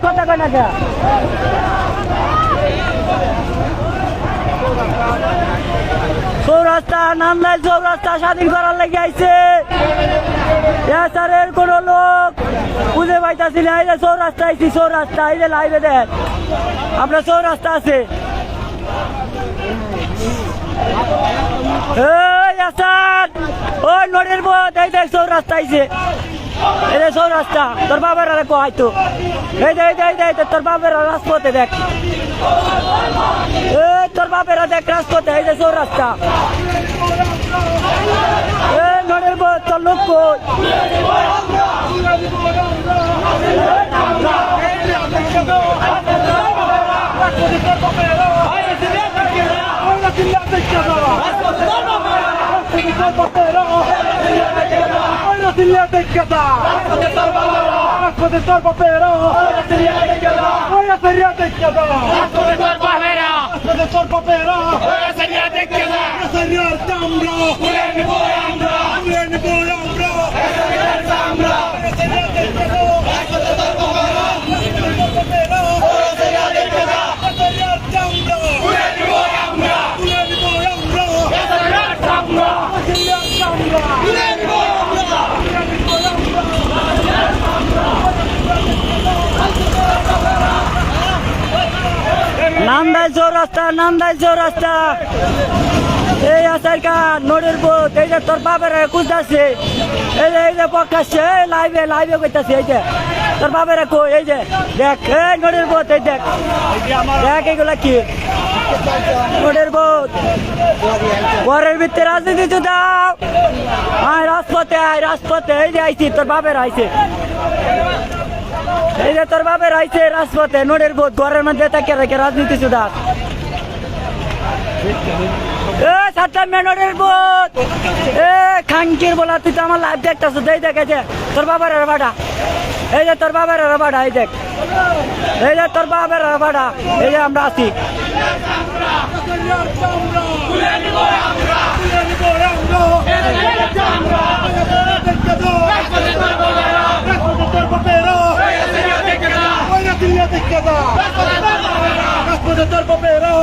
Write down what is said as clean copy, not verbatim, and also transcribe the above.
কথা কয় না কে চৌরাস্তা নান্দাই চৌরাস্তা স্বাধীন করার লেগে আইছে এর কোন লোক খুঁজে পাইতাছি না। এই যে চৌরাস্তা আইছি চৌরাস্তা এই যে লাইভে দেখ আপনার চৌরাস্তা আছে। ওই নদীর পথ এই দেখ চৌরাস্তা আইছে এই যে চৌরাস্তা তোর বাবার আর হয়তো এই যে তোর বাবার রাজপথে দেখ তোর বাপেরা দেখ রাজপথে এই যে চৌরাস্তা নদীর পথ তোর লোক নান্দাই চৌরাস্তা এই আসার কান নদীর পথ এই যে তোর বাপের কুদাচ্ছে এই যে পকাচ্ছে লাইভে করতেছে এই যে তোর বাপের কো এই যে দেখ এই নদীর পথ এই দেখ এগুলা কি নদীর পথ ঘরের ভিতরে রাজনীতি তো দাও রাজপথে এই যে আইছি তোর বাপের আইছে এই যে তোর বাপের আইছে রাজপথে নদীর পথ ঘরের মধ্যে তাকে রেখে রাজনীতি সুদা খাঙ্কির বলা তুই তো আমার লাইভ দেখতেছ এই দেখ এই যে তোর বাবার বাড়া এই যে তোর বাবার বাড়া এই দেখ এই যে তোর বাবার বাড়া এই যে আমরা আছি তোর বাপেরা